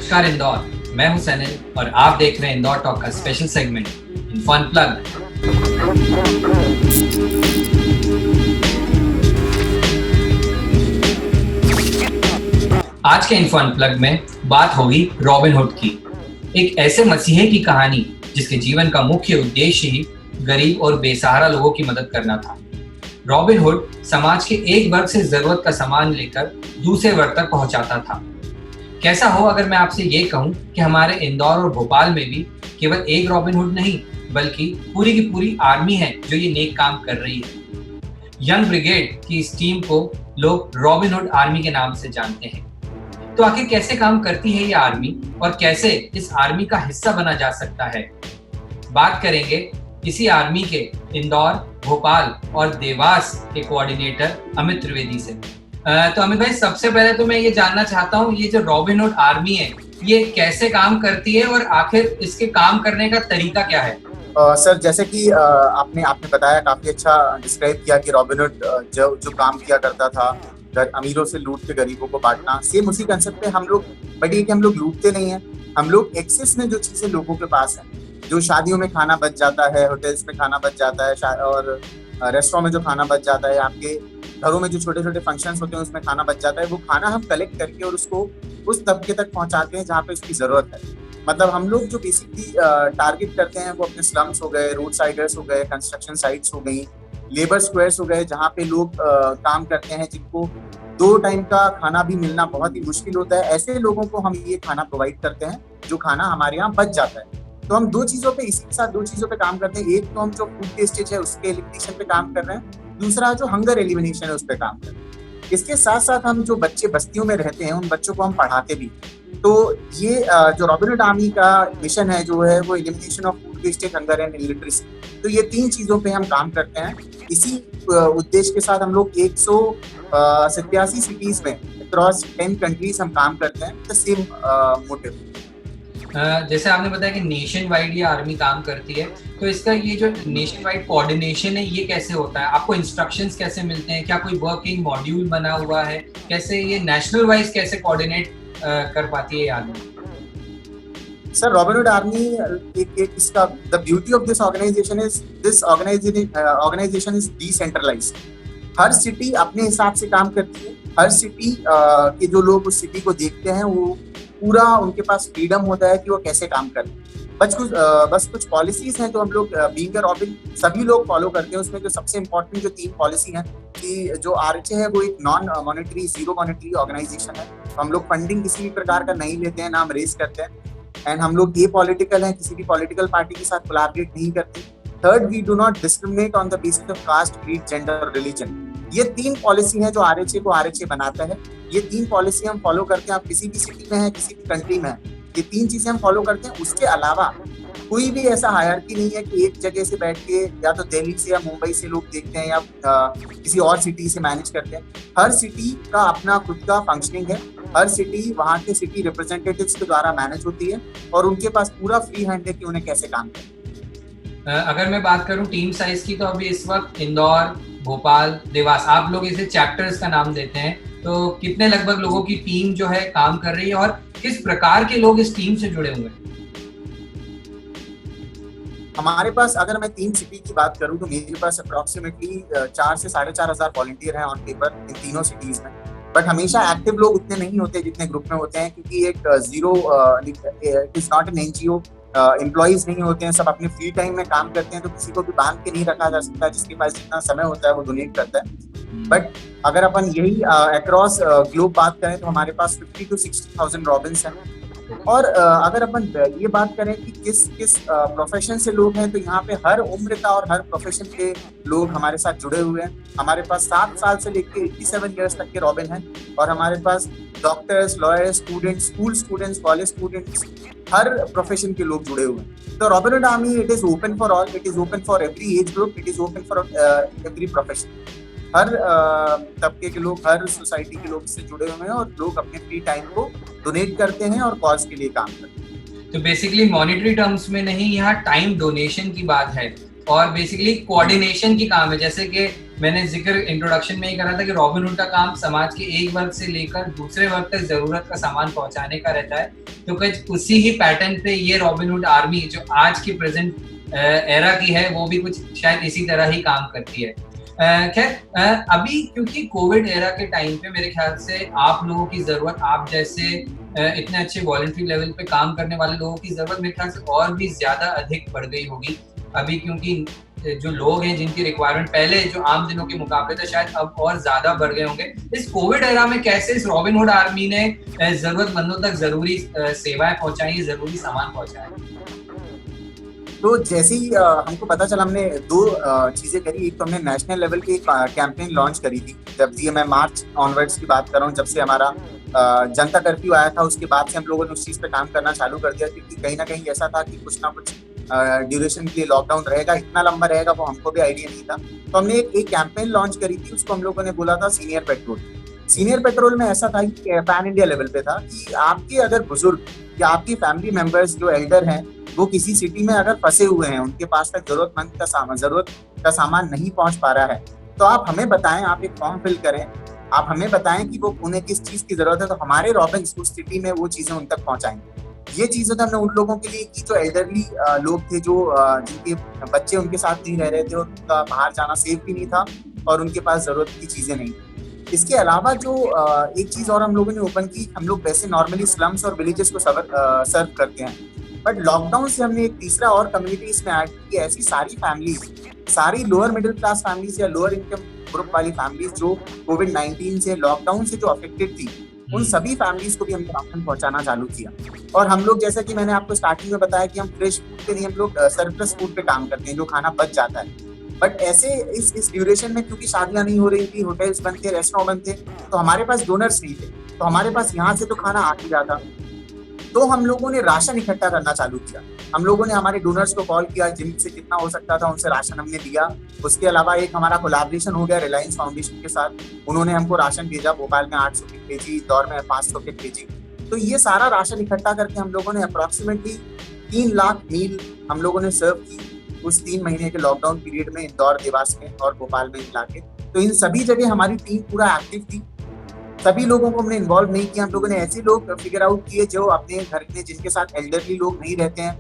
नमस्कार इंदौर, मैं हूं सनिल और आप देख रहे हैं इंदौर टॉक का स्पेशल सेगमेंट इनफॉन प्लग। आज के इनफॉन प्लग में बात होगी रॉबिनहुड की, एक ऐसे मसीहे की कहानी जिसके जीवन का मुख्य उद्देश्य ही गरीब और बेसहारा लोगों की मदद करना था। रॉबिनहुड समाज के एक वर्ग से जरूरत का सामान लेकर दूसरे वर्ग तक पहुंचाता था। कैसा हो अगर मैं आपसे ये कहूं कि हमारे इंदौर और भोपाल में भी केवल एक रॉबिनहुड नहीं बल्कि पूरी की पूरी आर्मी है जो ये नेक काम कर रही है। यंग ब्रिगेड की इस टीम को लोग रॉबिनहुड आर्मी के नाम से जानते हैं। तो आखिर कैसे काम करती है ये आर्मी और कैसे इस आर्मी का हिस्सा बना जा सकता है, बात करेंगे इसी आर्मी के इंदौर, भोपाल और देवास के कोऑर्डिनेटर अमित त्रिवेदी से। तो अमित भाई, सबसे पहले तो मैं ये जानना चाहता हूँ, ये जो रॉबिनहुड आर्मी है ये कैसे काम करती है और आखिर इसके काम करने का तरीका क्या है? सर, जैसे कि आपने बताया, काफी अच्छा डिस्क्राइब किया कि रॉबिनहुड जो काम किया करता था, अमीरों से लूट के गरीबों को बांटना, सेम उसी कंसेप्ट पे हम लोग, बट ये कि हम लोग लूटते नहीं हैं, हम लोग एक्सेस में जो चीजें लोगों के पास है, जो शादियों में खाना बच जाता है, होटल्स में खाना बच जाता है और रेस्टोरेंट में जो खाना बच जाता है, आपके घरों में जो छोटे छोटे फंक्शंस होते हैं उसमें खाना बच जाता है, वो खाना हम कलेक्ट करके और उसको उस तबके तक पहुंचाते हैं जहाँ पे उसकी जरूरत है। मतलब हम लोग जो बेसिकली टारगेट करते हैं वो अपने स्लम्स हो गए, रोड साइडर्स हो गए, कंस्ट्रक्शन साइट्स हो गई, लेबर स्क्वायर्स हो गए, जहाँ पे लोग काम करते हैं, जिनको 2 टाइम का खाना भी मिलना बहुत ही मुश्किल होता है। ऐसे लोगों को हम ये खाना प्रोवाइड करते हैं जो खाना हमारे यहाँ बच जाता है। तो हम 2 चीजों पे, इसी के साथ 2 चीजों पे काम करते हैं। एक तो हम जो फूड वेस्टेज है उसके एलिमिनेशन पे काम कर रहे हैं, दूसरा जो हंगर एलिमिनेशन है उस पे काम कर रहे हैं। इसके साथ साथ हम जो बच्चे बस्तियों में रहते हैं उन बच्चों को हम पढ़ाते भी। तो ये जो रॉबिनहुड आर्मी का मिशन है जो है वो elimination of food wastage, hunger and illiteracy. तो ये 3 चीजों पे हम काम करते हैं। इसी उद्देश्य के साथ हम लोग 187 सिटीज में अक्रॉस 10 कंट्रीज हम काम करते हैं, द सेम मोटिव। जैसे आपने बताया कि नेशन वाइड ये आर्मी काम करती है, तो इसका ये जो नेशन वाइड कोऑर्डिनेशन है ये कैसे होता है? आपको इंस्ट्रक्शंस कैसे मिलते हैं? क्या कोई वर्किंग मॉड्यूल बना हुआ है? कैसे ये नेशनल वाइज कैसे कोऑर्डिनेट कर पाती है आर्मी? सर, रॉबिनहुड आर्मी एक इसका the beauty of this organisation is organisation is decentralised. हर सिटी अपने हिसाब से काम करती है। हर सिटी के जो लोग उस सिटी को देखते हैं वो पूरा उनके पास फ्रीडम होता है कि वो कैसे काम करें। बस कुछ पॉलिसीज हैं जो हम लोग बीइंग अ रॉबिन सभी लोग फॉलो करते हैं। उसमें जो सबसे इम्पोर्टेंट जो 3 पॉलिसी हैं कि जो आरएचए है वो एक non monetary, zero monetary organisation है। हम लोग फंडिंग किसी भी प्रकार का नहीं लेते हैं, ना हम रेस करते हैं। एंड हम लोग ए पॉलिटिकल हैं, किसी भी पॉलिटिकल पार्टी के साथ कोलैबोरेट नहीं करते। Third, we do not discriminate on the basis of caste, creed, gender और रिलीजन। ये 3 पॉलिसी हैं जो आरएचए को आरएचए बनाता है। ये 3 पॉलिसी हम फॉलो करते हैं। आप किसी भी सिटी में हैं, किसी भी कंट्री में हैं, ये 3 चीजें हम फॉलो करते हैं। उसके अलावा कोई भी ऐसा हायरार्की नहीं है कि एक जगह से बैठ के या तो दिल्ली से या मुंबई से लोग देखते हैं या किसी और सिटी से मैनेज करते हैं। हर सिटी का अपना खुद का फंक्शनिंग है। हर सिटी वहाँ के सिटी रिप्रेजेंटेटिव्स के द्वारा मैनेज होती है और उनके पास पूरा फ्री हैंड है कि उन्हें कैसे काम करना। अगर मैं बात करूं टीम साइज की, तो अभी इस वक्त इंदौर, भोपाल, देवास, आप लोग इसे चैप्टर्स का नाम देते हैं, तो कितने लगभग लोगों की टीम जो है काम कर रही है और किस प्रकार के लोग इस टीम से जुड़े हुए हैं? हमारे पास, अगर मैं 3 सिटी की बात करूं तो मेरे पास अप्रोक्सीमेटली 4 से 4,500 वॉलंटियर हैं ऑन पेपर इन तीनों सिटीज में। बट हमेशा एक्टिव लोग उतने नहीं होते जितने ग्रुप में होते हैं, क्योंकि एक it is not an NGO, employees नहीं होते हैं, सब अपने फ्री टाइम में काम करते हैं। तो किसी को भी बांध के नहीं रखा जा सकता। जिसके पास जितना समय होता है वो डोनेट करता है। बट अगर अपन यही अक्रॉस ग्लोब बात करें तो हमारे पास 50 to 60,000 रॉबिन्स हैं। और अगर अपन ये बात करें कि किस प्रोफेशन से लोग हैं, तो यहाँ पे हर उम्र का और हर प्रोफेशन के लोग हमारे साथ जुड़े हुए हैं। हमारे पास 7 साल से लेकर 87 ईयर्स तक के रॉबिन हैं और हमारे पास doctors, lawyers, students, school students, college students, हर प्रोफेशन के लोग जुड़े हुए हैं। तो Robin Hood army, it is open for all, it is open for every age group, it is open for every profession. हर तबके के लोग, हर सोसाइटी के लोग इससे जुड़े हुए हैं और लोग अपने फ्री टाइम को डोनेट करते हैं और कॉज के लिए काम करते हैं। तो बेसिकली मॉनेटरी टर्म्स में नहीं, यहाँ टाइम डोनेशन की बात है और बेसिकली कोऑर्डिनेशन की काम है। जैसे कि मैंने जिक्र इंट्रोडक्शन में ही करा था कि रॉबिनहुड का काम समाज के एक वर्ग से लेकर दूसरे वर्ग तक जरूरत का सामान पहुंचाने का रहता है। तो कुछ उसी ही पैटर्न पे ये रॉबिनहुड आर्मी जो आज की प्रेजेंट एरा की है वो भी कुछ शायद इसी तरह ही काम करती है। खैर अभी क्योंकि कोविड एरा के टाइम पे मेरे ख्याल से आप लोगों की जरूरत, आप जैसे इतने अच्छे वॉलंटरी लेवल पे काम करने वाले लोगों की जरूरत मेरे ख्याल से और भी ज्यादा अधिक बढ़ गई होगी अभी, क्योंकि जो लोग हैं जिनकी रिक्वायरमेंट पहले जो आम दिनों के मुकाबले तो शायद अब और ज्यादा बढ़ गए होंगे। इस कोविड एरा में कैसे इस रॉबिनहुड आर्मी ने जरूरतमंदों तक जरूरी सेवाएं पहुंचाई, जरूरी सामान पहुंचाया? तो जैसे ही हमको पता चला, हमने दो चीजें करी। एक तो हमने नेशनल लेवल पे एक कैंपेन लॉन्च करी थी। जब से मैं मार्च ऑनवर्ड्स की बात कर रहा हूँ, जब से हमारा जनता कर्फ्यू आया था उसके बाद से हम लोगों ने उस चीज पे काम करना चालू कर दिया, क्योंकि कहीं ना कहीं ऐसा था कि कुछ ना कुछ ड्यूरेशन के लिए लॉकडाउन रहेगा, इतना लंबा रहेगा वो हमको भी आइडिया नहीं था। तो हमने एक कैंपेन लॉन्च करी थी, उसको हम लोगों ने बोला था सीनियर पेट्रोल। सीनियर पेट्रोल में ऐसा था कि पैन इंडिया लेवल पे था कि आपके अगर बुजुर्ग या आपकी फैमिली मेंबर्स जो एल्डर हैं वो किसी सिटी में अगर फंसे हुए हैं, उनके पास तक जरूरत का सामान नहीं पहुंच पा रहा है, तो आप हमें बताएं, आप एक फॉर्म फिल करें, आप हमें बताएं कि वो उन्हें किस चीज की जरूरत है, तो हमारे रॉबिन्स उस सिटी में वो चीजें उन तक पहुंचाएंगे। ये चीजें तो हमने उन लोगों के लिए की जो एल्डरली लोग थे, जो जिनके बच्चे उनके साथ नहीं रह रहे थे और उनका बाहर जाना सेफ भी नहीं था और उनके पास जरूरत की चीजें नहीं। इसके अलावा जो एक चीज और हम लोगों ने ओपन की, हम लोग वैसे नॉर्मली स्लम्स और विलेजेस को सर्व करते हैं, बट लॉकडाउन से हमने एक तीसरा और कम्युनिटी इसमें ऐड की। ऐसी सारी फैमिलीज, सारी लोअर मिडिल क्लास फैमिलीज या लोअर इनकम ग्रुप वाली फैमिलीज जो कोविड-19 से, लॉकडाउन से जो अफेक्टेड थी, उन सभी फैमिलीज को भी हमने राशन पहुंचाना चालू किया। और हम लोग, जैसा कि मैंने आपको स्टार्टिंग में बताया कि हम फ्रेश फूड पे नहीं, हम लोग सरप्लस फूड पे काम करते हैं, जो खाना बच जाता है। बट ऐसे इस ड्यूरेशन में, क्योंकि शादियां नहीं हो रही थी, होटल्स बंद थे, रेस्टोरेंट बंद थे, तो हमारे पास डोनर्स नहीं थे, तो हमारे पास यहाँ से तो खाना आ ही जाता। तो हम लोगों ने राशन इकट्ठा करना चालू किया। हम लोगों ने हमारे डोनर्स को कॉल किया, जिनसे जितना हो सकता था उनसे राशन हमने दिया। उसके अलावा एक हमारा कोलैबोरेशन हो गया रिलायंस फाउंडेशन के साथ, उन्होंने हमको राशन भेजा। भोपाल में 800 के केजी, इंदौर में 500 के केजी। तो ये सारा राशन इकट्ठा करके हम लोगों ने अप्रोक्सीमेटली 3 लाख मील हम लोगों ने सर्व की उस 3 महीने के लॉकडाउन पीरियड में, इंदौर, देवास में और भोपाल में मिला के। तो इन सभी जगह हमारी टीम पूरा एक्टिव थी। सभी लोगों को हमने इन्वॉल्व नहीं किया। हम लोगों ने ऐसे लोग फिगर आउट किए जो अपने घर में, जिनके साथ एल्डरली लोग नहीं रहते हैं,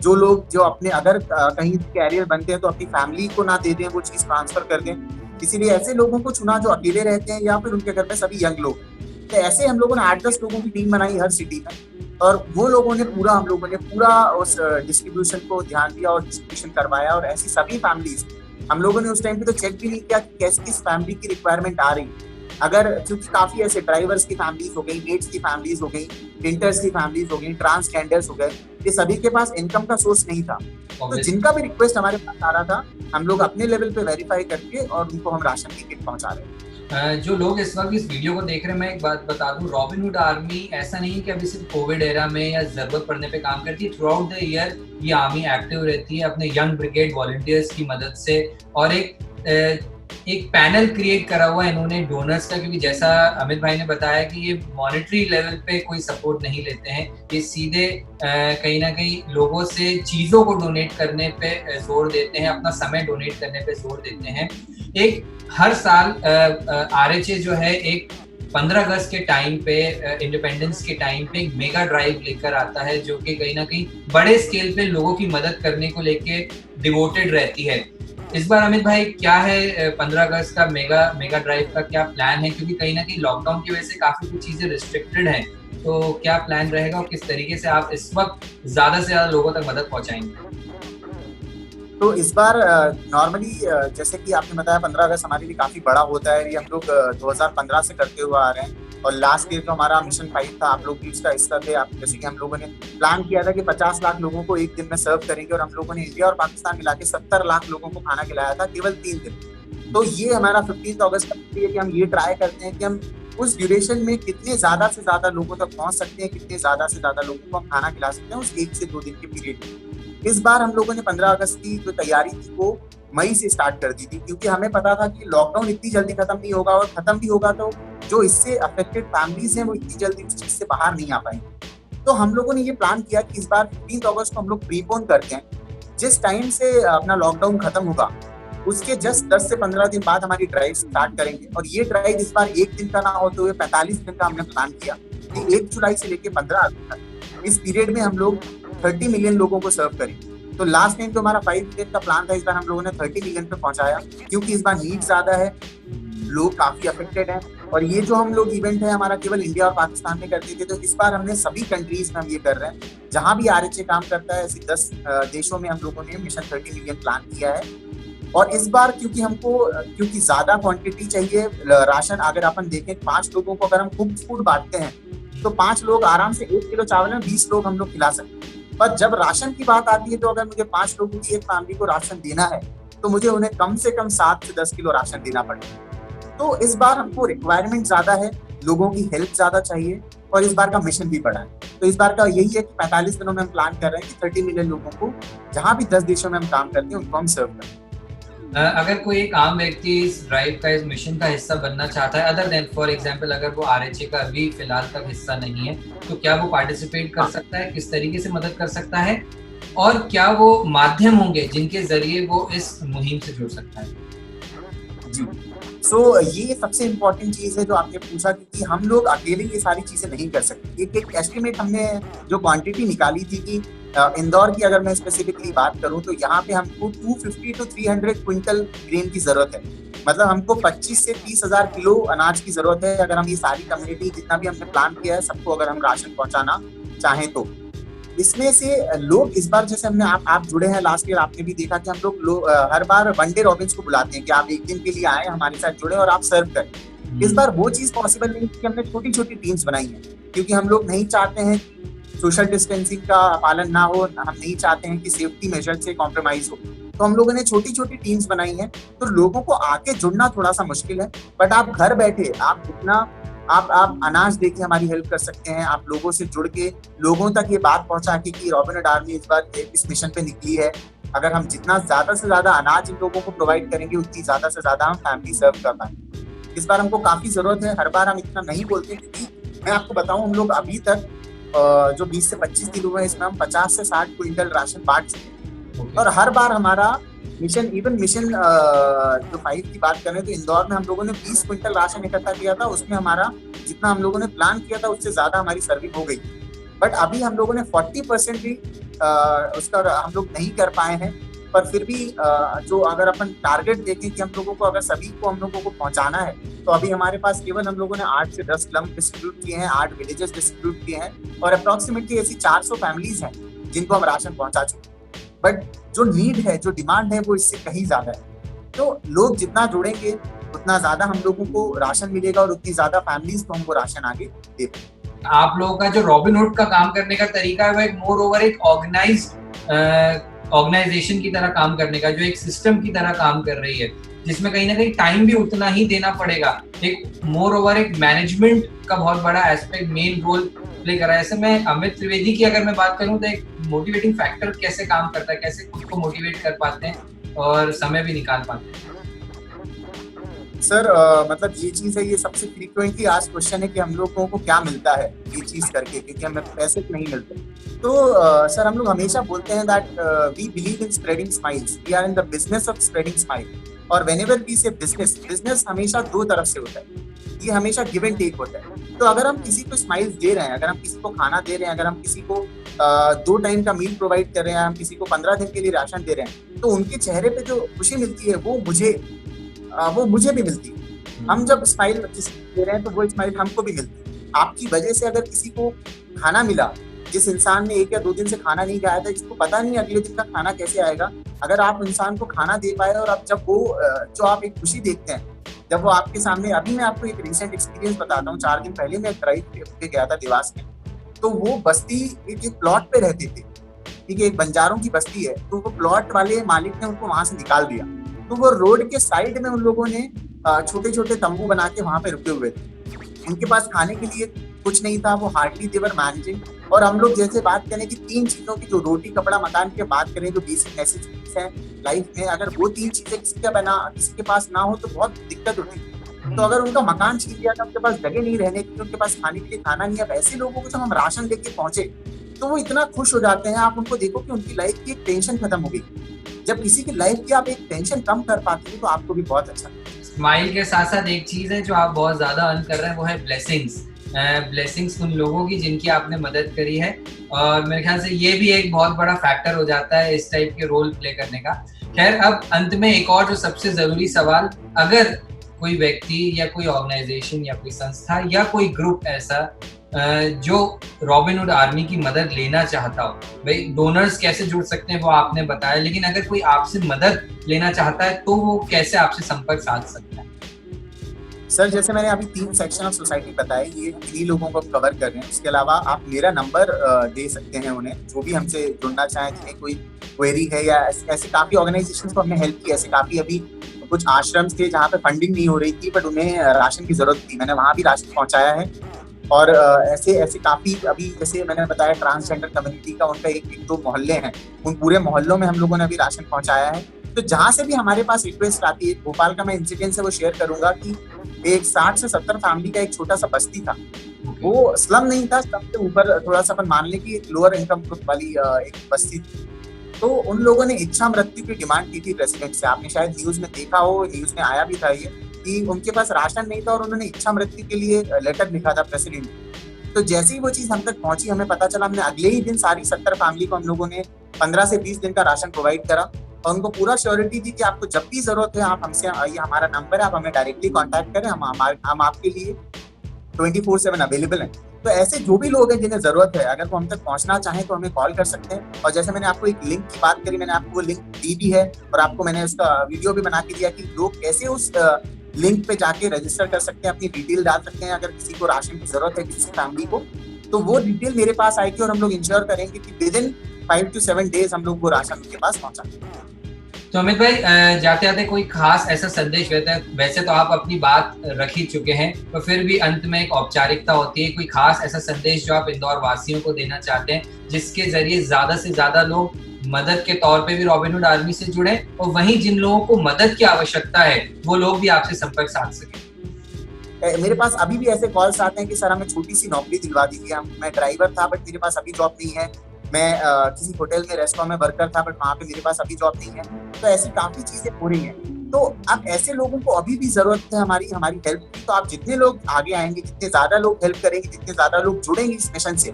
जो लोग जो अपने अगर कहीं कैरियर बनते हैं तो अपनी फैमिली को ना दे दें, वो चीज ट्रांसफर कर दें। इसीलिए ऐसे लोगों को चुना जो अकेले रहते हैं या फिर उनके घर में सभी यंग लोग। तो ऐसे हम लोगों ने 8-10 लोगों की टीम बनाई हर सिटी में, और वो लोगों ने हम लोगों ने पूरा उस डिस्ट्रीब्यूशन को ध्यान दिया और डिस्ट्रीब्यूशन करवाया। और ऐसी सभी फैमिलीज, हम लोगों ने उस टाइम पे तो चेक भी नहीं किया कि कैसे किस फैमिली की रिक्वायरमेंट आ रही। अगर, क्योंकि काफी ऐसे ड्राइवर्स की फैमिलीज हो गई, मेट्स की फैमिलीज हो गई, पेंटर्स की फैमिलीज हो गई, ट्रांसजेंडर्स हो गए, ये सभी के पास इनकम का सोर्स नहीं था। तो जिनका भी रिक्वेस्ट हमारे पास आ रहा था, हम लोग अपने लेवल पे वेरीफाई करके और उनको हम राशन की किट पहुंचा रहे हैं। जो लोग इस वक्त इस वीडियो को देख रहे हैं, मैं एक बात बता दूं, रॉबिनहुड आर्मी ऐसा नहीं है कि अभी सिर्फ कोविड एरा में या जरूरत पड़ने पे काम करती है। थ्रू आउट द ईयर ये आर्मी एक्टिव रहती है अपने यंग ब्रिगेड वॉलंटियर्स की मदद से। और एक पैनल क्रिएट करा हुआ है इन्होंने डोनर्स का, क्योंकि जैसा अमित भाई ने बताया कि ये मॉनेटरी लेवल पे कोई सपोर्ट नहीं लेते हैं, ये सीधे कहीं ना कहीं लोगों से चीज़ों को डोनेट करने पे जोर देते हैं, अपना समय डोनेट करने पे जोर देते हैं। एक हर साल RHA जो है एक 15 अगस्त के टाइम पे, इंडिपेंडेंस के टाइम पे एक मेगा ड्राइव लेकर आता है, जो कि कहीं ना कहीं बड़े स्केल पे लोगों की मदद करने को लेके डिवोटेड रहती है। इस बार अमित भाई क्या है 15 अगस्त का मेगा ड्राइव का क्या प्लान है? क्योंकि कहीं ना कहीं लॉकडाउन की वजह से काफी कुछ चीजें रिस्ट्रिक्टेड हैं, तो क्या प्लान रहेगा और किस तरीके से आप इस वक्त ज्यादा से ज्यादा लोगों तक मदद पहुंचाएंगे? तो इस बार नॉर्मली जैसे कि आपने बताया 15 अगस्त हमारे लिए काफी बड़ा होता है। ये हम लोग 2015 से करते हुए आ रहे हैं, और लास्ट ईयर जो हमारा मिशन 5 था, आप लोग भी उसका हिस्सा थे। आप जैसे कि हम लोगों ने प्लान किया था कि 50 लाख लोगों को एक दिन में सर्व करेंगे, और हम लोगों ने इंडिया और पाकिस्तान मिला के 70 लाख लोगों को खाना खिलाया था केवल 3 दिन। तो ये हमारा 15 अगस्त का है कि हम ये ट्राई करते हैं कि हम उस ड्यूरेशन में कितने ज्यादा से ज्यादा लोगों तक पहुंच सकते हैं, कितने ज्यादा से ज्यादा लोगों को हम खाना खिला सकते हैं उस 1 से 2 दिन के पीरियड में। इस बार हम लोगों ने 15 अगस्त की जो तैयारी थी वो मई से स्टार्ट कर दी थी, क्योंकि हमें पता था कि लॉकडाउन इतनी जल्दी खत्म नहीं होगा, और खत्म भी होगा तो जो इससे अफेक्टेड फैमिलीज हैं वो इतनी जल्दी उस चीज से बाहर नहीं आ पाएंगे। तो हम लोगों ने ये प्लान किया कि इस बार 15 अगस्त को हम लोग प्रीपोन करते हैं। जिस टाइम से अपना लॉकडाउन खत्म होगा उसके जस्ट 10 से 15 दिन बाद हमारी ड्राइव स्टार्ट करेंगे। और ये ड्राइव इस बार एक दिन का ना होते हुए 45 दिन का हमने प्लान किया कि 1 जुलाई से लेकर 15 अगस्त तक इस पीरियड में हम लोग 30 मिलियन लोगों को सर्व करेंगे। तो लास्ट टाइम तो हमारा 5 मिलियन का प्लान था, इस बार हम लोगों ने 30 मिलियन पे पहुंचाया, क्योंकि इस बार नीड ज्यादा है, लोग काफी अफेक्टेड हैं। और ये जो हम लोग इवेंट है हमारा केवल इंडिया और पाकिस्तान में करते थे, तो इस बार हमने सभी कंट्रीज में हम ये कर रहे हैं। जहां भी आरएचए काम करता है, ऐसे 10 देशों में हम लोगों ने मिशन 30 मिलियन प्लान किया है। और इस बार क्योंकि ज्यादा क्वांटिटी चाहिए राशन, अगर अपन देखें 5 लोगों को अगर हम कुक फूड बांटते हैं तो 5 लोग आराम से 1 किलो चावल में 20 लोग हम लोग खिला सकते हैं। पर जब राशन की बात आती है, तो अगर मुझे 5 लोगों की एक फैमिली को राशन देना है, तो मुझे उन्हें कम से कम 7 से 10 किलो राशन देना पड़ेगा। तो इस बार हमको रिक्वायरमेंट ज्यादा है, लोगों की हेल्प ज्यादा चाहिए, और इस बार का मिशन भी बड़ा है। तो इस बार का यही है कि 45 दिनों में हम प्लान कर रहे हैं कि 30 मिलियन लोगों को, जहां भी 10 देशों में हम काम करते हैं, उनको हम सर्व करें। अगर कोई एक आम व्यक्ति इस ड्राइव का, इस मिशन का हिस्सा बनना चाहता है, अदर देन फॉर एग्जांपल अगर वो आरएचए का अभी फिलहाल तक हिस्सा नहीं है, तो क्या वो पार्टिसिपेट कर सकता है? किस तरीके से मदद कर सकता है? और क्या वो माध्यम होंगे जिनके जरिए वो इस मुहिम से जुड़ सकता है? जी, ये सबसे इम्पोर्टेंट चीज है जो आपने पूछा, क्योंकि हम लोग अकेले ये सारी चीजें नहीं कर सकते। एक एस्टिमेट हमने जो क्वांटिटी निकाली थी कि इंदौर की अगर मैं स्पेसिफिकली बात करूं, तो यहाँ पे हमको 250 to 300 क्विंटल ग्रेन की जरूरत है। मतलब हमको 25 से 30 हजार किलो अनाज की जरूरत है, अगर हम ये सारी कम्युनिटी जितना भी हमने प्लान किया है सबको अगर हम राशन पहुंचाना चाहें तो। इसमें से लोग इस बार, जैसे हमने आप जुड़े हैं लास्ट ईयर, आपने भी देखा कि हम लोग हर बार वनडे रॉबिन्स को बुलाते हैं कि आप एक दिन के लिए आए, हमारे साथ जुड़े और आप सर्व करें। इस बार वो चीज पॉसिबल नहीं, क्योंकि हमने छोटी छोटी टीम्स बनाई हैं, क्योंकि हम लोग नहीं चाहते हैं सोशल डिस्टेंसिंग का पालन ना हो, हम नहीं चाहते हैं कि सेफ्टी मेजर से कॉम्प्रोमाइज हो। तो हम लोगों ने छोटी छोटी टीम्स बनाई हैं। तो लोगों को आके जुड़ना थोड़ा सा मुश्किल है, बट आप घर बैठे आप जितना आप अनाज देके हमारी हेल्प कर सकते हैं। आप लोगों से जुड़ के लोगों तक ये बात पहुंचा के कि रॉबिन हुड आर्मी इस बार इस मिशन पे निकली है। अगर हम जितना ज्यादा से ज्यादा अनाज इन लोगों को प्रोवाइड करेंगे, उतनी ज्यादा से ज्यादा हम फैमिली सर्व कर पाएंगे। इस बार हमको काफी जरूरत है, हर बार हम इतना नहीं बोलते, क्योंकि मैं आपको बताऊं, हम लोग अभी तक जो 20 से 25 दिन हुए, इसमें हम 50 से 60 क्विंटल राशन बांट चुके हैं। और हर बार हमारा मिशन जो 5 की बात करें, तो इंदौर में हम लोगों ने 20 क्विंटल राशन इकट्ठा किया था। उसमें हमारा जितना हम लोगों ने प्लान किया था, उससे ज्यादा हमारी सर्विंग हो गई। बट अभी हम लोगों ने 40% भी उसका हम लोग नहीं कर पाए हैं। पर फिर भी जो अगर अपन टारगेट देखें कि हम लोगों को अगर सभी को हम लोगों को पहुंचाना है, तो अभी हमारे पास केवल हम लोगों ने 8 से 10 स्लम डिस्ट्रीब्यूट किए हैं, 8 विलेजेस डिस्ट्रीब्यूट किए हैं, और अप्रोक्सीमेटली ऐसी 400 फैमिलीज हैं जिनको हम राशन पहुंचा चुके हैं। बट जो नीड है, जो डिमांड है, वो इससे कहीं ज्यादा है। तो लोग जितना जुड़ेंगे, उतना ज्यादा हम लोगों को राशन मिलेगा, और उतनी ज्यादा फैमिलीज को हमको राशन आगे दे पाएंगे। आप लोगों का जो रॉबिन हुड का काम करने का तरीका है, वो एक मोर ओवर एक ऑर्गेनाइजेशन की तरह काम करने का, जो एक सिस्टम की तरह काम कर रही है, जिसमें कहीं ना कहीं टाइम भी उतना ही देना पड़ेगा। एक मोर ओवर एक मैनेजमेंट का बहुत बड़ा एस्पेक्ट, मेन रोल प्ले कर रहा है। ऐसे में अमित त्रिवेदी की अगर मैं बात करूं, तो एक मोटिवेटिंग फैक्टर कैसे काम करता है, कैसे खुद को मोटिवेट कर पाते हैं और समय भी निकाल पाते हैं? सर मतलब ये चीज है, ये सबसे फ्रीक्वेंटली आज क्वेश्चन है कि हम लोगों को क्या मिलता है ये चीज करके, क्योंकि हमें पैसे नहीं मिलते। तो सर हम लोग हमेशा बोलते हैं that we believe in spreading smiles, we are in the business of spreading smile. और व्हेनेवर वी से बिजनेस हमेशा दो तरफ से होता है, ये हमेशा गिव एंड टेक होता है। तो अगर हम किसी को स्माइल्स दे रहे हैं, अगर हम किसी को खाना दे रहे हैं, अगर हम किसी को 2 टाइम का मील प्रोवाइड कर रहे हैं, हम किसी को 15 दिन के लिए राशन दे रहे हैं, तो उनके चेहरे पे जो खुशी मिलती है, वो मुझे भी मिलती है। हम जब स्माइल किसी को दे रहे हैं, तो वो स्माइल हमको भी मिलती है। आपकी वजह से अगर किसी को खाना मिला, जिस इंसान ने 1 या 2 दिन से खाना नहीं खाया था, जिसको पता नहीं अगले दिन का खाना कैसे आएगा, अगर आप इंसान को खाना दे पाए, और आप जब वो जो आप एक खुशी देखते हैं, जब वो आपके सामने, अभी मैं आपको एक रिसेंट एक्सपीरियंस बताता हूँ। 4 दिन पहले मैं ड्राइव पे गया था देवास में। तो वो बस्ती एक प्लॉट पे रहते थे, ठीक है, एक बंजारों की बस्ती है। तो वो प्लॉट वाले मालिक ने उनको वहां से निकाल दिया। तो वो रोड के साइड में उन लोगों ने छोटे छोटे तंबू बना के वहां पे रुके हुए थे। उनके पास खाने के लिए कुछ नहीं था, वो हार्डली देवर मैनेजिंग। और हम लोग जैसे बात करें कि 3 चीजों की, जो रोटी कपड़ा मकान की बात करें, जो बेसिक नेसेसिटीज है लाइफ में, अगर वो 3 चीजें किसी के पास ना हो, तो बहुत दिक्कत होती है। तो अगर उनका मकान छीन लिया था, उनके पास जगह नहीं रहने की, उनके पास खाने के लिए खाना नहीं है, अब ऐसे लोगों को जब हम राशन लेके पहुंचे, तो वो इतना खुश हो जाते हैं। आप उनको देखो कि उनकी लाइफ की एक टेंशन खत्म हो गई। जब किसी की लाइफ की आप एक टेंशन कम कर पाते हो तो आपको भी बहुत अच्छा लगता है। स्माइल के साथ साथ एक चीज है जो आप बहुत ज्यादा अर्न कर रहे हैं, वो है ब्लेसिंग्स। ब्लेसिंग्स उन लोगों की जिनकी आपने मदद करी है, और मेरे ख्याल से ये भी एक बहुत बड़ा फैक्टर हो जाता है इस टाइप के रोल प्ले करने का। खैर, अब अंत में एक और जो सबसे जरूरी सवाल, अगर कोई व्यक्ति या कोई ऑर्गेनाइजेशन या कोई संस्था या कोई ग्रुप ऐसा जो रॉबिनहुड आर्मी की मदद लेना चाहता हो, भाई डोनर्स कैसे जुड़ सकते हैं वो आपने बताया, लेकिन अगर कोई आपसे मदद लेना चाहता है तो वो कैसे आपसे संपर्क साध सकता है? सर, जैसे मैंने अभी 3 सेक्शन ऑफ सोसाइटी बताए, ये 3 लोगों को कवर कर रहे हैं। इसके अलावा आप मेरा नंबर दे सकते हैं उन्हें, जो भी हमसे जुड़ना चाहें, जिन्हें कोई क्वेरी है, या ऐसे काफी ऑर्गेनाइजेशंस को हमने हेल्प की। ऐसे काफी अभी कुछ आश्रम थे जहाँ पे फंडिंग नहीं हो रही थी, बट उन्हें राशन की जरूरत थी, मैंने वहाँ भी राशन पहुँचाया है। और ऐसे काफी, अभी जैसे मैंने बताया ट्रांसजेंडर कम्युनिटी का, उनका एक 2 मोहल्ले हैं, उन पूरे मोहल्लों में हम लोगों ने अभी राशन पहुंचाया है। तो जहां से भी हमारे पास रिक्वेस्ट आती है, भोपाल का मैं इंसिडेंट है वो शेयर करूंगा कि एक 60 से 70 फैमिली का एक छोटा सा बस्ती था। वो स्लम नहीं था, स्लम से ऊपर थोड़ा सा अपन मान ले कि एक लोअर इनकम ग्रुप वाली एक बस्ती थी। तो उन लोगों ने इच्छा मृत्यु की डिमांड की थी रेसिडेंट से। आपने शायद न्यूज में देखा हो, न्यूज में आया भी था ये, कि उनके पास राशन नहीं था और उन्होंने इच्छा मृत्यु के लिए लेटर लिखा था प्रेसिडेंट। तो जैसे ही वो चीज हम तक पहुंची, हमें पता चला, हमने अगले ही दिन सारी 70 फैमिली को हम लोगों ने 15 से 20 दिन का राशन प्रोवाइड करा, और उनको पूरा श्योरिटी दी कि आपको जब भी जरूरत है आप हमसे, ये हमारा नंबर है, आप हमें डायरेक्टली कांटेक्ट करें, हम आपके लिए 24/7 अवेलेबल हैं। तो ऐसे जो भी लोग हैं जिन्हें जरूरत है, अगर वो हम तक पहुंचना चाहें तो हमें कॉल कर सकते हैं। और जैसे मैंने आपको एक लिंक की बात करी, मैंने आपको वो लिंक दी भी है, और आपको मैंने उसका वीडियो भी बना के दिया कि लोग कैसे उस लिंक पे जाके रजिस्टर कर सकते हैं, अपनी डिटेल डाल सकते हैं। अगर किसी को राशन की जरूरत है, किसी फैमिली को, तो वो डिटेल मेरे पास आएगी और हम लोग इंश्योर करेंगे कि विद इन 5 to 7 डेज हम लोग वो राशन उनके पास पहुंचा देंगे। तो अमित भाई, जाते जाते कोई खास ऐसा संदेश वैसे तो आप अपनी बात रख ही चुके हैं, तो फिर भी अंत में एक औपचारिकता होती है, कोई खास ऐसा संदेश जो आप इंदौर वासियों को देना चाहते हैं, जिसके जरिए ज्यादा से ज्यादा लोग मदद के तौर पे भी रॉबिनहुड आर्मी से जुड़े, और वहीं जिन लोगों को मदद की आवश्यकता है वो लोग भी आपसे संपर्क साध सके? मेरे पास अभी भी ऐसे कॉल्स आते हैं कि सर हमें छोटी सी नौकरी दिलवा दीजिए, मैं ड्राइवर था बट मेरे पास अभी जॉब नहीं है, मैं किसी होटल में, रेस्टोरेंट में वर्कर था बट वहाँ पे मेरे पास अभी जॉब नहीं है। तो ऐसी काफी चीजें हो रही हैं। तो अब ऐसे लोगों को अभी भी जरूरत है हमारी हेल्प की। तो आप जितने लोग आगे आएंगे, जितने ज्यादा लोग हेल्प करेंगे, जितने ज्यादा लोग जुड़ेंगे इस मिशन से,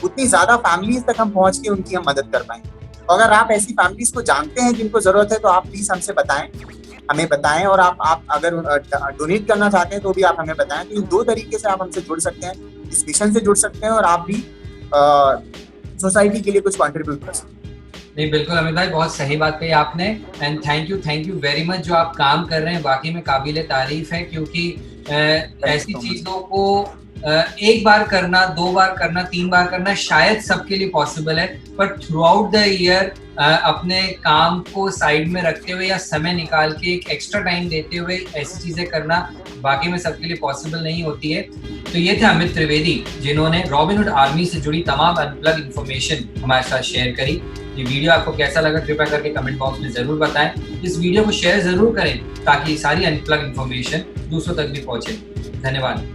उतनी ज्यादा फैमिलीज तक हम पहुंच के उनकी हम मदद कर पाएंगे। अगर आप ऐसी फैमिलीज को जानते हैं जिनको जरूरत है, तो आप प्लीज हमसे हमें बताएं। और आप अगर डोनेट करना चाहते हैं तो भी आप हमें बताएं। तो इन 2 तरीके से आप हमसे जुड़ सकते हैं, इस मिशन से जुड़ सकते हैं, और आप भी सोसाइटी के लिए कुछ कंट्रीब्यूट कर सकते हैं। नहीं, बिल्कुल अमित भाई, बहुत सही बात कही आपने, and thank you very much. जो आप काम कर रहे हैं वाकई में काबिले तारीफ है, क्योंकि ऐसी चीजों को एक बार करना, 2 बार करना, 3 बार करना शायद सबके लिए पॉसिबल है, पर थ्रू आउट द ईयर अपने काम को साइड में रखते हुए या समय निकाल के एक एक्स्ट्रा टाइम देते हुए ऐसी चीजें करना बाकी में सबके लिए पॉसिबल नहीं होती है। तो ये थे अमित त्रिवेदी, जिन्होंने रॉबिनहुड आर्मी से जुड़ी तमाम अनप्लग इन्फॉर्मेशन हमारे साथ शेयर करी। ये वीडियो आपको कैसा लगा कृपया करके कमेंट बॉक्स में जरूर बताएं। इस वीडियो को शेयर जरूर करें ताकि सारी अनप्लग इन्फॉर्मेशन दूसरों तक भी पहुंचे। धन्यवाद।